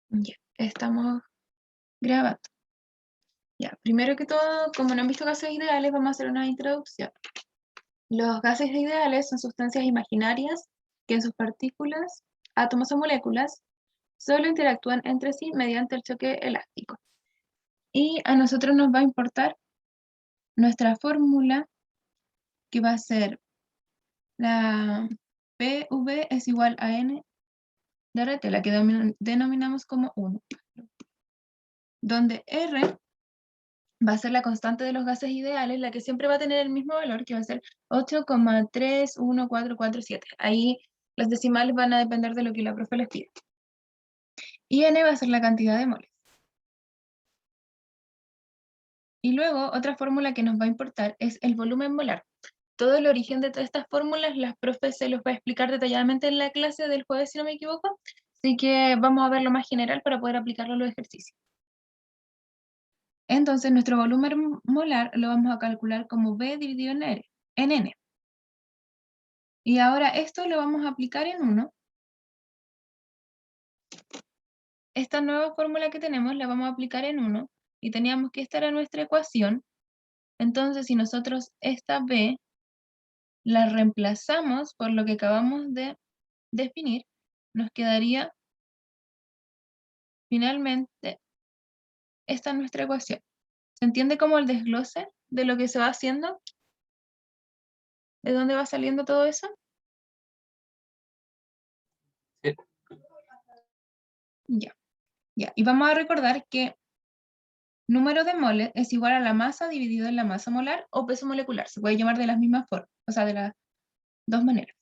Ya, estamos grabando. Ya, primero que todo, como no han visto gases ideales, vamos a hacer una introducción. Los gases ideales son sustancias imaginarias que en sus partículas, átomos o moléculas solo interactúan entre sí mediante el choque elástico. Y a nosotros nos va a importar nuestra fórmula, que va a ser la PV es igual a N de RT, la que denominamos como 1, donde R va a ser la constante de los gases ideales, la que siempre va a tener el mismo valor, que va a ser 8,31447. Ahí las decimales van a depender de lo que la profe les pide. Y N va a ser la cantidad de moles. Y luego, otra fórmula que nos va a importar es el volumen molar. Todo el origen de todas estas fórmulas, las profes se los va a explicar detalladamente en la clase del jueves, si no me equivoco. Así que vamos a ver lo más general para poder aplicarlo a los ejercicios. Entonces, nuestro volumen molar lo vamos a calcular como V dividido en N. Y ahora esto lo vamos a aplicar en 1. Esta nueva fórmula que tenemos la vamos a aplicar en 1. Y teníamos que esta era nuestra ecuación. Entonces, si nosotros esta B la reemplazamos por lo que acabamos de definir, nos quedaría finalmente esta nuestra ecuación. ¿Se entiende como el desglose de lo que se va haciendo? ¿De dónde va saliendo todo eso? Sí. Ya, ya. Y vamos a recordar que número de moles es igual a la masa dividido en la masa molar o peso molecular. Se puede llamar de las mismas formas, o sea, de las dos maneras.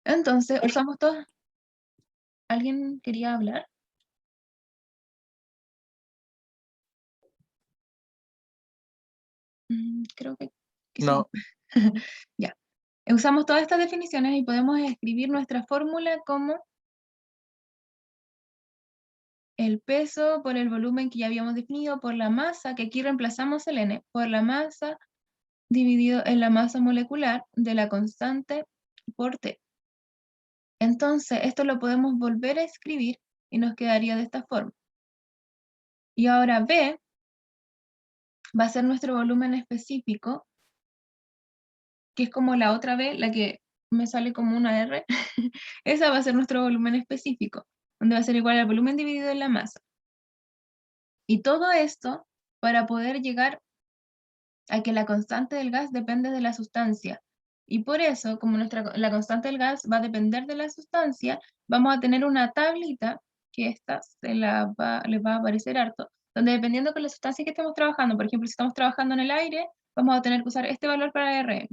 Entonces, usamos todos. ¿Alguien quería hablar? Creo que sí. No, Ya. Usamos todas estas definiciones y podemos escribir nuestra fórmula como el peso por el volumen que ya habíamos definido por la masa, que aquí reemplazamos el N, por la masa dividido en la masa molecular de la constante por T. Entonces, esto lo podemos volver a escribir y nos quedaría de esta forma. Y ahora B va a ser nuestro volumen específico, que es como la otra B, la que me sale como una R. Esa va a ser nuestro volumen específico, donde va a ser igual al volumen dividido en la masa. Y todo esto para poder llegar a que la constante del gas depende de la sustancia. Y por eso, como la constante del gas va a depender de la sustancia, vamos a tener una tablita, que esta les va a aparecer harto, donde dependiendo con la sustancia que estemos trabajando, por ejemplo, si estamos trabajando en el aire, vamos a tener que usar este valor para RM.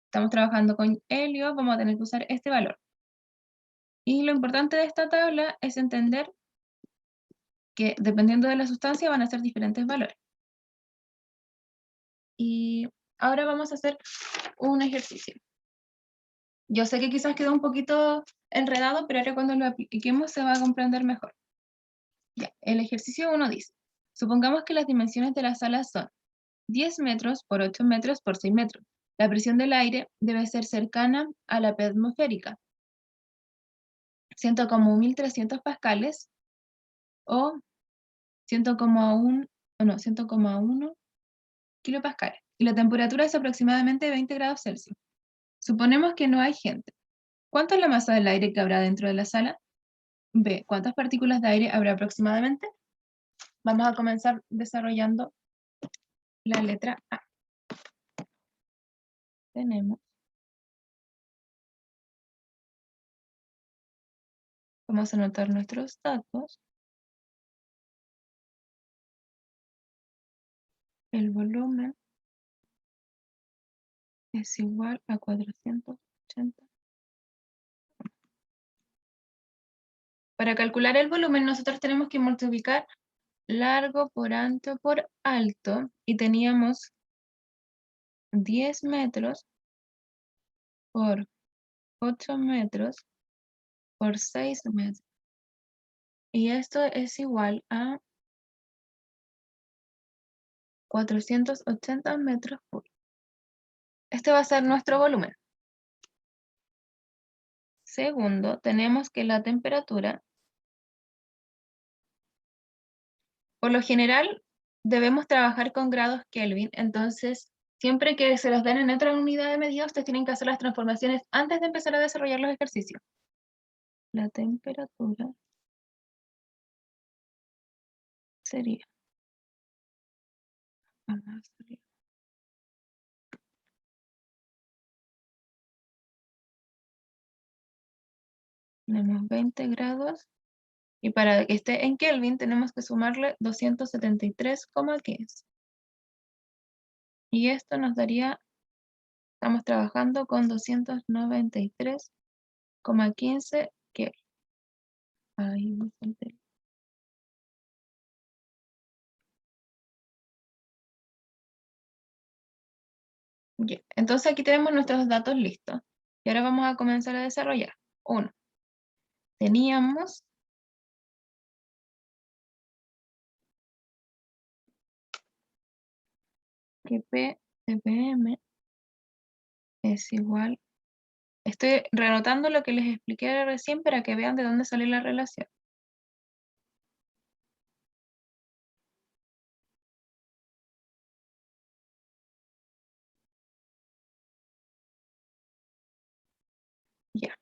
Estamos trabajando con helio, vamos a tener que usar este valor. Y lo importante de esta tabla es entender que dependiendo de la sustancia van a ser diferentes valores. Y ahora vamos a hacer un ejercicio. Yo sé que quizás quedó un poquito enredado, pero ahora cuando lo apliquemos se va a comprender mejor. Ya, el ejercicio 1 dice, supongamos que las dimensiones de la sala son 10 metros por 8 metros por 6 metros. La presión del aire debe ser cercana a la P atmosférica, 100,1300 pascales o 100,1 kilopascales. Y la temperatura es aproximadamente 20 grados Celsius. Suponemos que no hay gente. ¿Cuánto es la masa del aire que habrá dentro de la sala? B. ¿Cuántas partículas de aire habrá aproximadamente? Vamos a comenzar desarrollando la letra A. Tenemos, vamos a anotar nuestros datos. El volumen es igual a 480. Para calcular el volumen, nosotros tenemos que multiplicar largo por ancho por alto, y teníamos 10 metros por 8 metros por 6 metros. Y esto es igual a 480 metros cúbicos. Este va a ser nuestro volumen. Segundo, tenemos que la temperatura Por lo general, debemos trabajar con grados Kelvin, entonces, siempre que se los den en otra unidad de medida, ustedes tienen que hacer las transformaciones antes de empezar a desarrollar los ejercicios. La temperatura sería tenemos 20 grados, y para que esté en Kelvin tenemos que sumarle 273,15. Y esto nos daría, estamos trabajando con 293,15 Kelvin. Ahí me salté. Ya, entonces aquí tenemos nuestros datos listos. Y ahora vamos a comenzar a desarrollar. 1. Teníamos que P de PM es igual. Estoy reanotando lo que les expliqué recién para que vean de dónde sale la relación. Ya.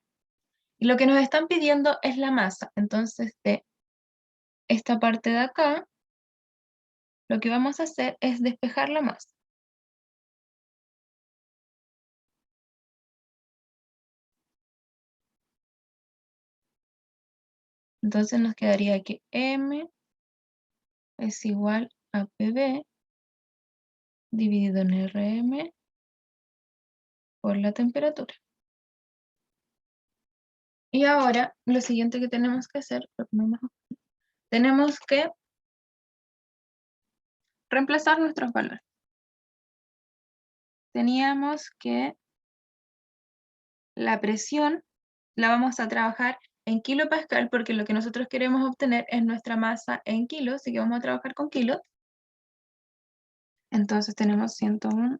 Y lo que nos están pidiendo es la masa. Entonces, de esta parte de acá, lo que vamos a hacer es despejar la masa. Entonces nos quedaría que M es igual a PB dividido en RM por la temperatura. Y ahora, lo siguiente que tenemos que hacer, tenemos que reemplazar nuestros valores. Teníamos que la presión la vamos a trabajar en kilopascal, porque lo que nosotros queremos obtener es nuestra masa en kilos, así que vamos a trabajar con kilos. Entonces tenemos 101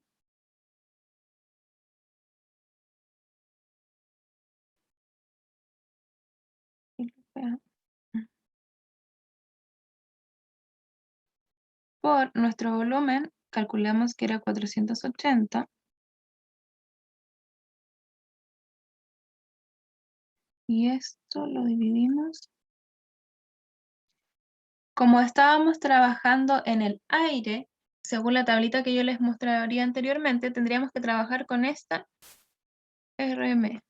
por nuestro volumen, calculamos que era 480, y esto lo dividimos. Como estábamos trabajando en el aire, según la tablita que yo les mostraría anteriormente, tendríamos que trabajar con esta RM.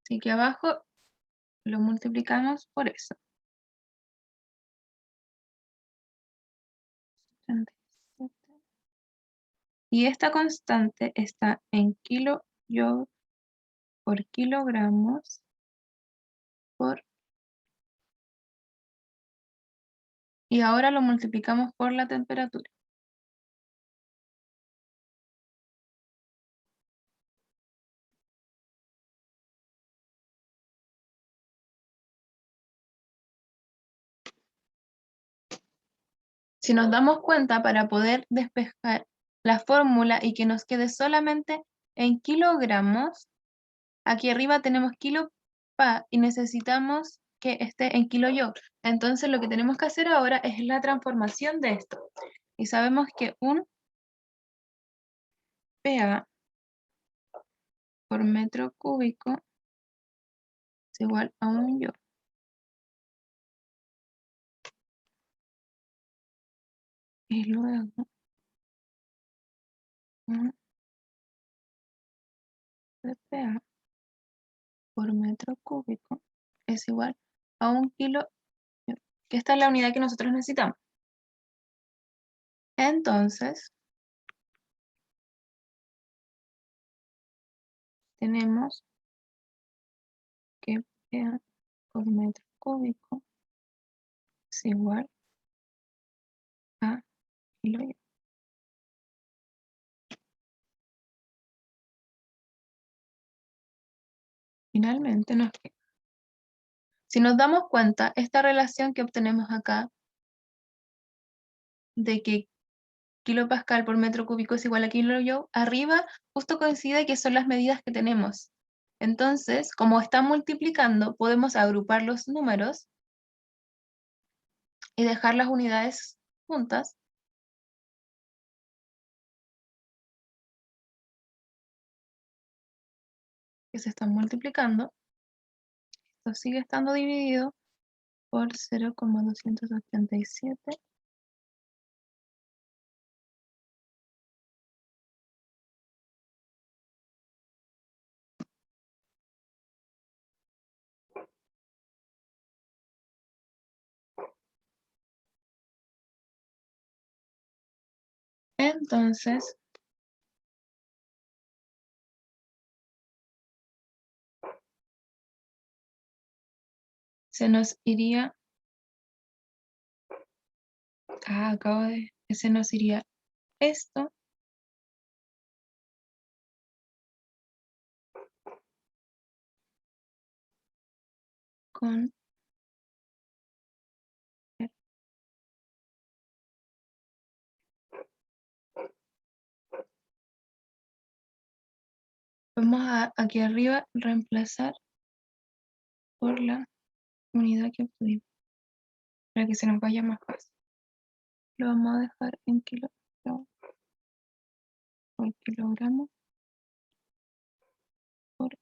Así que abajo lo multiplicamos por eso. 37. Y esta constante está en kilojoule por kilogramos por... Y ahora lo multiplicamos por la temperatura. Si nos damos cuenta, para poder despejar la fórmula y que nos quede solamente en kilogramos, aquí arriba tenemos kilopa y necesitamos que esté en kilojoule. Entonces lo que tenemos que hacer ahora es la transformación de esto. Y sabemos que un PA por metro cúbico es igual a un joule. Y luego un PA por metro cúbico es igual a un kilo, que esta es la unidad que nosotros necesitamos. Entonces, tenemos que PA por metro cúbico es igual a kilojoule. Finalmente nos queda. Si nos damos cuenta, esta relación que obtenemos acá, de que kilopascal por metro cúbico es igual a kilojoule, arriba justo coincide que son las medidas que tenemos. Entonces, como están multiplicando, podemos agrupar los números y dejar las unidades juntas. Que se están multiplicando. Esto sigue estando dividido por 0,287. Entonces, se nos iría, se nos iría esto con vamos a aquí arriba reemplazar por la unidad que obtuvimos para que se nos vaya más fácil. Lo vamos a dejar en kilogramos por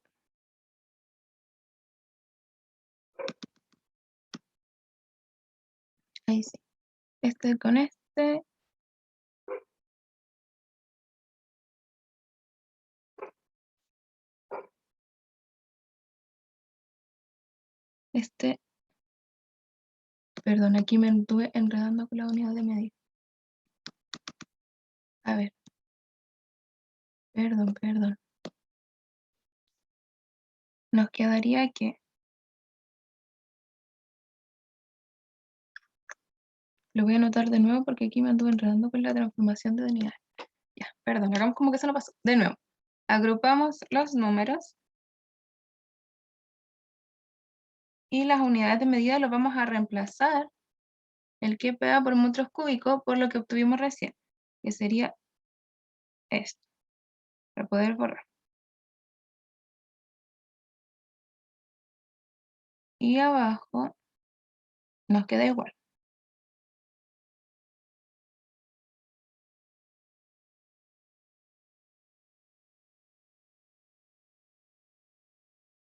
ahí sí. Este con este. Perdón, aquí me estuve enredando con la unidad de medida. A ver. Perdón. Nos quedaría que lo voy a anotar de nuevo porque aquí me anduve enredando con la transformación de unidades. Ya, perdón, hagamos como que eso no pasó. De nuevo, agrupamos los números y las unidades de medida los vamos a reemplazar el que pega por metros cúbicos por lo que obtuvimos recién, que sería esto, para poder borrar. Y abajo nos queda igual.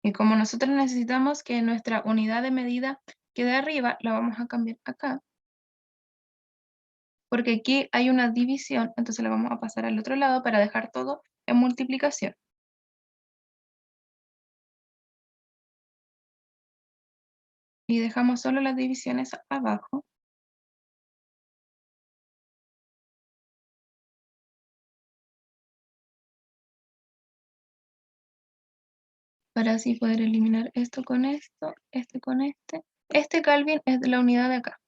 Y como nosotros necesitamos que nuestra unidad de medida quede arriba, la vamos a cambiar acá. Porque aquí hay una división, entonces la vamos a pasar al otro lado para dejar todo en multiplicación. Y dejamos solo las divisiones abajo. Para así poder eliminar esto con esto, este con este. Este Kelvin es de la unidad de acá,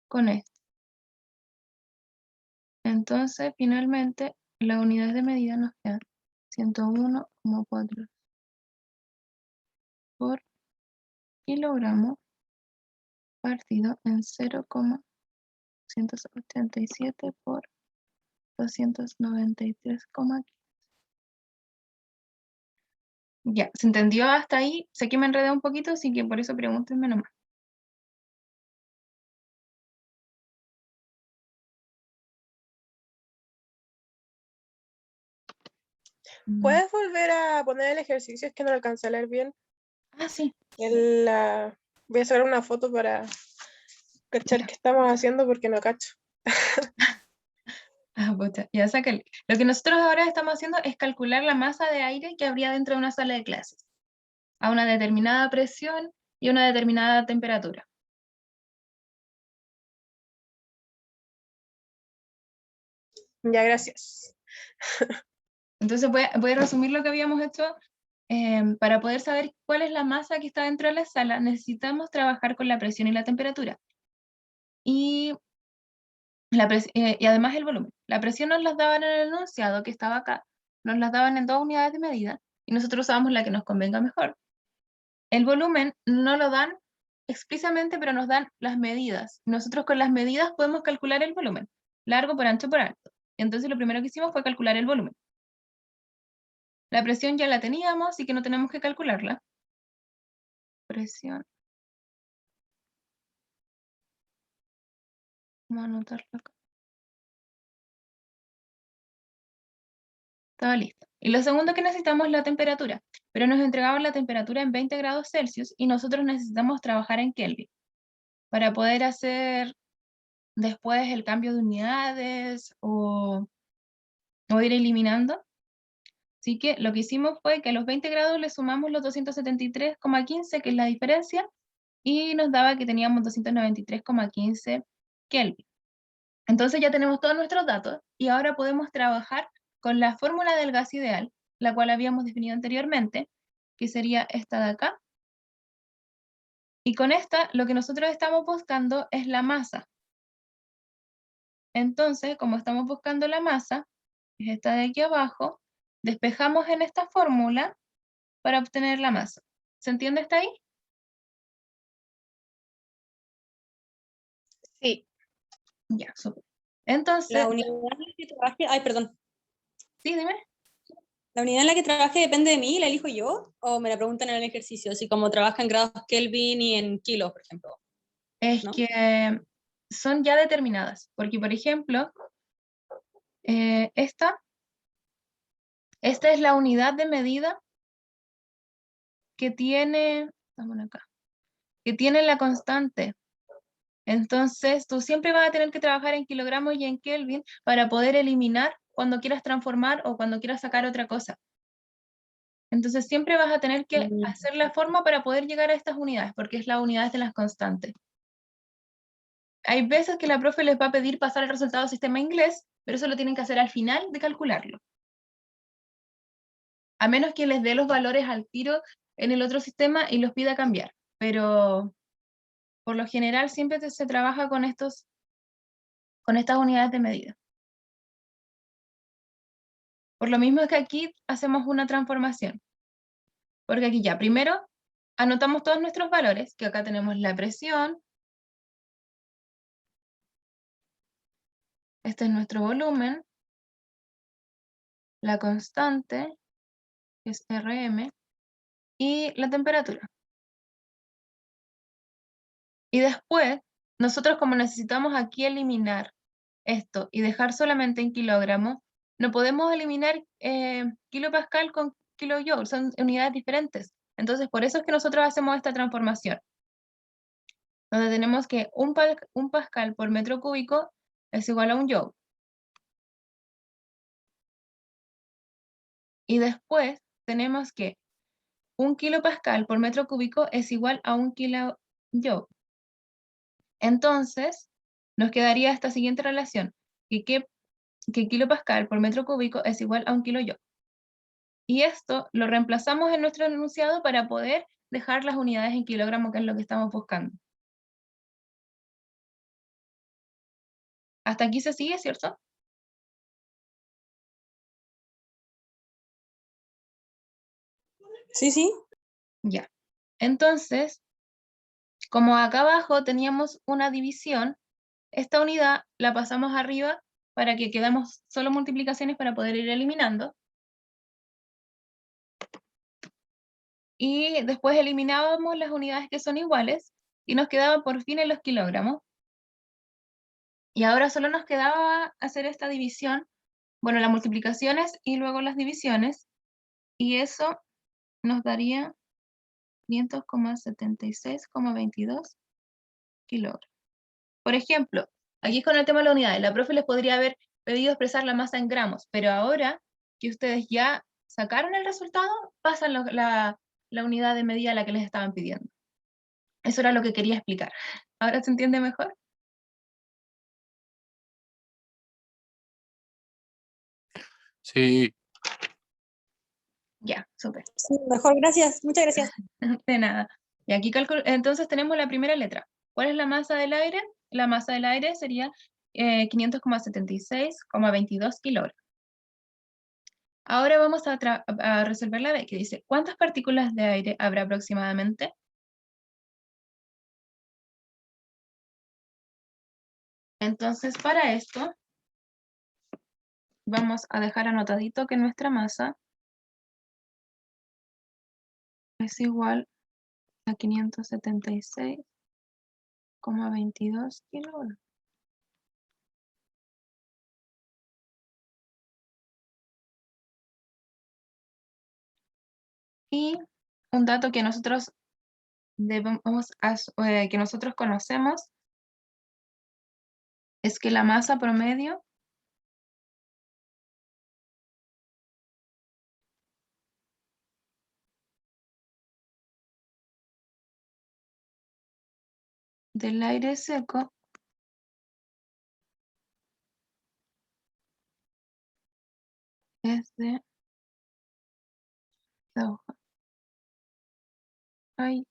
con este. Entonces, finalmente, las unidades de medida nos quedan 101,4 por kilogramo partido en 0,187 por 293,15. Ya, ¿se entendió hasta ahí? Sé que me enredé un poquito, así que por eso pregúntenme nomás. ¿Puedes volver a poner el ejercicio? Es que no lo alcancé a leer bien. Ah, sí. Voy a sacar una foto para cachar qué estamos haciendo porque no cacho. Ah, puta, ya sácale. Lo que nosotros ahora estamos haciendo es calcular la masa de aire que habría dentro de una sala de clases, a una determinada presión y una determinada temperatura. Ya, gracias. Entonces voy a resumir lo que habíamos hecho. Para poder saber cuál es la masa que está dentro de la sala, necesitamos trabajar con la presión y la temperatura. Y, y además el volumen. La presión nos las daban en el enunciado que estaba acá, nos las daban en 2 unidades de medida, y nosotros usamos la que nos convenga mejor. El volumen no lo dan explícitamente, pero nos dan las medidas. Nosotros con las medidas podemos calcular el volumen, largo por ancho por alto. Y entonces lo primero que hicimos fue calcular el volumen. La presión ya la teníamos, así que no tenemos que calcularla. Presión Vamos a anotarlo acá. Estaba listo. Y lo segundo que necesitamos es la temperatura, pero nos entregaban la temperatura en 20 grados Celsius y nosotros necesitamos trabajar en Kelvin para poder hacer después el cambio de unidades o ir eliminando. Así que lo que hicimos fue que a los 20 grados le sumamos los 273,15, que es la diferencia, y nos daba que teníamos 293,15 Kelvin. Entonces ya tenemos todos nuestros datos y ahora podemos trabajar con la fórmula del gas ideal, la cual habíamos definido anteriormente, que sería esta de acá. Y con esta, lo que nosotros estamos buscando es la masa. Entonces, como estamos buscando la masa, que es esta de aquí abajo, despejamos en esta fórmula para obtener la masa. ¿Se entiende hasta ahí? Sí. Ya, súper. Entonces, La unidad en la que trabaje, ay, perdón. sí, dime. ¿La unidad en la que trabaje depende de mí? ¿La elijo yo? ¿O me la preguntan en el ejercicio? Así como trabaja en grados Kelvin y en kilos, por ejemplo. Es ¿No? que son ya determinadas, porque por ejemplo, esta es la unidad de medida que tiene, vamos acá, que tiene la constante. Entonces, tú siempre vas a tener que trabajar en kilogramos y en Kelvin para poder eliminar cuando quieras transformar o cuando quieras sacar otra cosa. Entonces, siempre vas a tener que hacer la forma para poder llegar a estas unidades, porque es la unidad de las constantes. Hay veces que la profe les va a pedir pasar el resultado al sistema inglés, pero eso lo tienen que hacer al final de calcularlo. A menos que les dé los valores al tiro en el otro sistema y los pida cambiar. Pero por lo general siempre se trabaja con estas unidades de medida. Por lo mismo es que aquí hacemos una transformación. Porque aquí ya, primero, anotamos todos nuestros valores, que acá tenemos la presión, este es nuestro volumen, la constante, que es RM, y la temperatura. Y después, nosotros como necesitamos aquí eliminar esto y dejar solamente en kilogramos, no podemos eliminar kilopascal con kilojoule, son unidades diferentes. Entonces, por eso es que nosotros hacemos esta transformación, donde tenemos que un pascal por metro cúbico es igual a un joule. Y después tenemos que un kilopascal por metro cúbico es igual a un kilojoule. Entonces, nos quedaría esta siguiente relación, que kilopascal por metro cúbico es igual a un kilojoule. Y esto lo reemplazamos en nuestro enunciado para poder dejar las unidades en kilogramo, que es lo que estamos buscando. Hasta aquí se sigue, ¿cierto? Sí, sí. Ya. Entonces, como acá abajo teníamos una división, esta unidad la pasamos arriba para que quedemos solo multiplicaciones para poder ir eliminando. Y después eliminábamos las unidades que son iguales y nos quedaban por fin en los kilogramos. Y ahora solo nos quedaba hacer esta división, bueno, las multiplicaciones y luego las divisiones, y eso nos daría 500,76,22 kilogramos. Por ejemplo, aquí con el tema de la unidad, la profe les podría haber pedido expresar la masa en gramos, pero ahora que ustedes ya sacaron el resultado, pasan la unidad de medida a la que les estaban pidiendo. Eso era lo que quería explicar. ¿Ahora se entiende mejor? Sí, Ya, súper. Sí, mejor, gracias. Muchas gracias. De nada. Y aquí entonces tenemos la primera letra. ¿Cuál es la masa del aire? La masa del aire sería 500,76,22 kilogramos. Ahora vamos a resolver la B, que dice, ¿cuántas partículas de aire habrá aproximadamente? Entonces, para esto, vamos a dejar anotadito que nuestra masa es igual a 576,22 kilogramos. Y un dato que nosotros que nosotros conocemos es que la masa promedio del aire seco es de... Ay,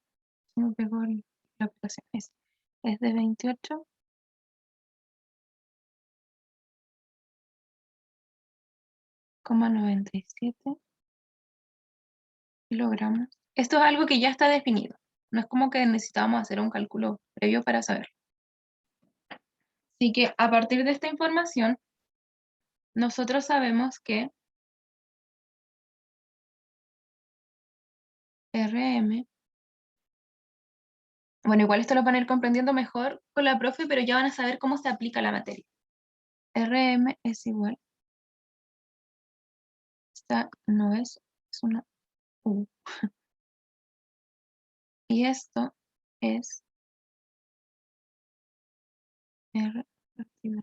se me pegó la aplicación. Es de 28,97 kilogramos. Esto es algo que ya está definido. No es como que necesitábamos hacer un cálculo previo para saber. Así que a partir de esta información, nosotros sabemos que RM, bueno, igual esto lo van a ir comprendiendo mejor con la profe, pero ya van a saber cómo se aplica la materia. RM es igual. Esta no es una U. Y esto es R partido.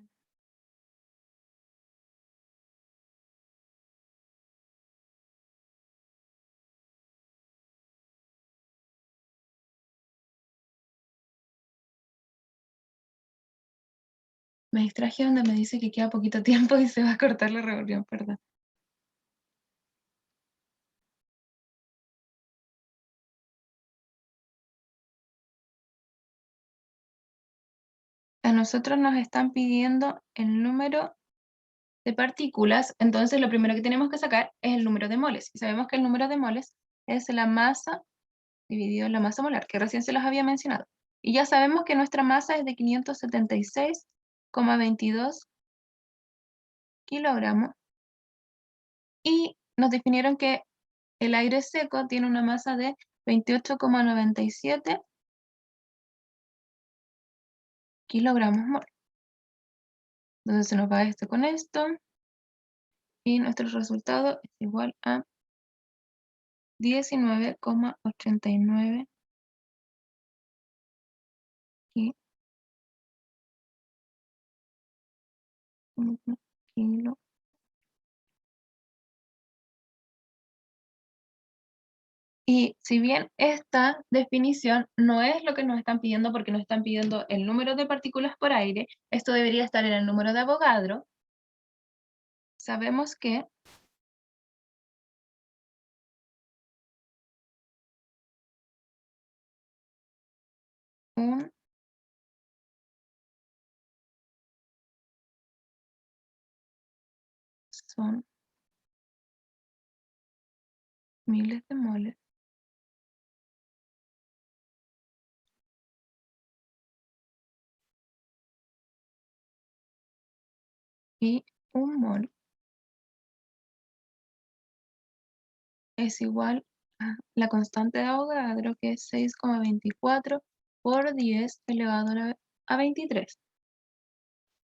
Me distraje donde me dice que queda poquito tiempo y se va a cortar la reunión, perdón. A nosotros nos están pidiendo el número de partículas, entonces lo primero que tenemos que sacar es el número de moles. Y sabemos que el número de moles es la masa dividido en la masa molar, que recién se los había mencionado. Y ya sabemos que nuestra masa es de 576,22 kilogramos. Y nos definieron que el aire seco tiene una masa de 28,97 kilogramos mol. Entonces se nos va esto con esto. Y nuestro resultado es igual a 19,89 kilo. Y si bien esta definición no es lo que nos están pidiendo, porque nos están pidiendo el número de partículas por aire, esto debería estar en el número de Avogadro, sabemos que son miles de moles y un mol es igual a la constante de Avogadro, que es 6,24 por 10 elevado a 23.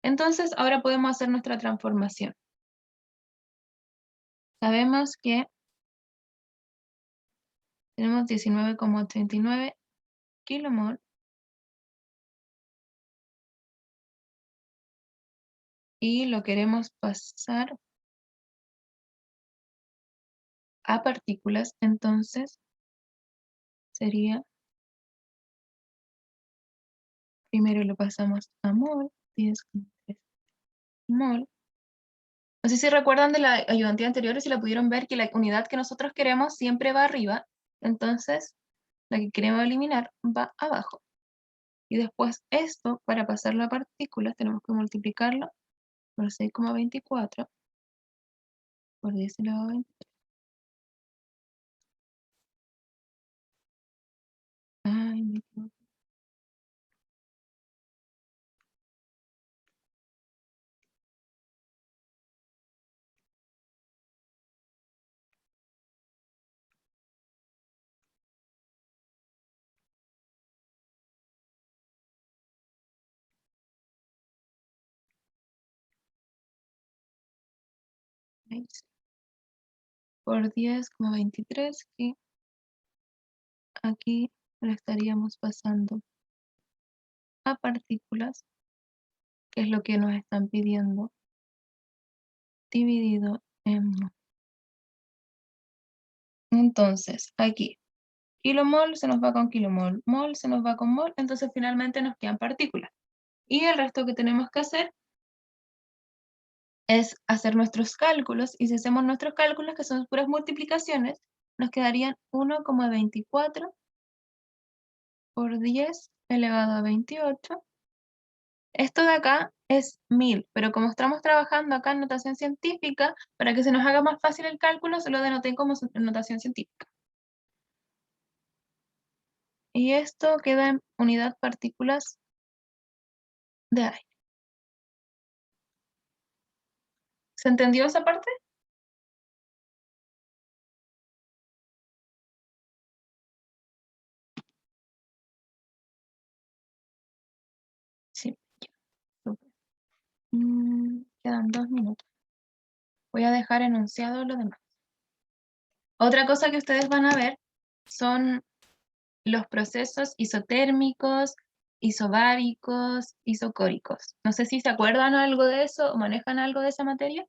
Entonces, ahora podemos hacer nuestra transformación. Sabemos que tenemos 19,89 kilomol y lo queremos pasar a partículas, entonces sería, primero lo pasamos a mol, 10,3 mol. No sé si recuerdan de la ayudantía anterior, si la pudieron ver, que la unidad que nosotros queremos siempre va arriba, entonces la que queremos eliminar va abajo. Y después esto, para pasarlo a partículas, tenemos que multiplicarlo por 6,24 por 10 elevado a 23. Ay, me equivoqué. Ahí sí. Por 10,23, que aquí lo estaríamos pasando a partículas, que es lo que nos están pidiendo, dividido en mol. Entonces, aquí, kilomol se nos va con kilomol, mol se nos va con mol, entonces finalmente nos quedan partículas. Y el resto que tenemos que hacer es hacer nuestros cálculos, y si hacemos nuestros cálculos, que son puras multiplicaciones, nos quedarían 1,24 por 10 elevado a 28. Esto de acá es 1000, pero como estamos trabajando acá en notación científica, para que se nos haga más fácil el cálculo, se lo denoté como notación científica. Y esto queda en unidad partículas de aire. ¿Se entendió esa parte? Sí, ya, súper. Quedan 2 minutos. Voy a dejar enunciado lo demás. Otra cosa que ustedes van a ver son los procesos isotérmicos, isobáricos, isocóricos. No sé si se acuerdan algo de eso o manejan algo de esa materia.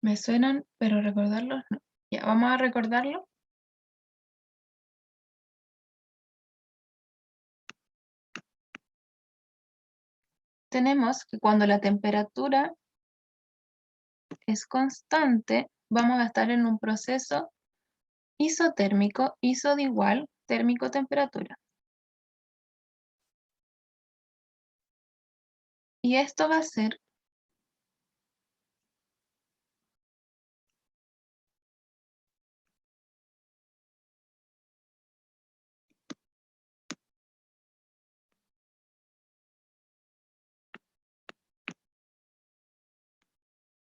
Me suenan, pero recordarlos no. Ya, vamos a recordarlo. Tenemos que cuando la temperatura es constante, vamos a estar en un proceso isotérmico, iso de igual, térmico temperatura. Y esto va a ser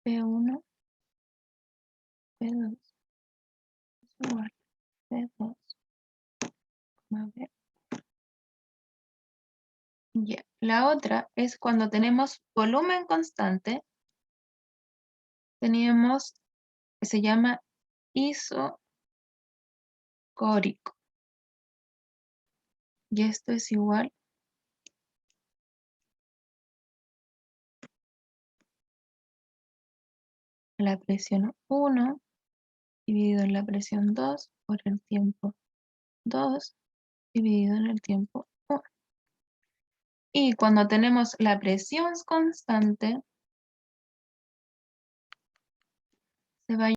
P1, P2, igual P2, a ver. Ya. La otra es cuando tenemos volumen constante, tenemos que se llama isocórico. Y esto es igual a la presión 1 dividido en la presión 2 por el tiempo 2 dividido en el tiempo 1. Y cuando tenemos la presión constante, se va a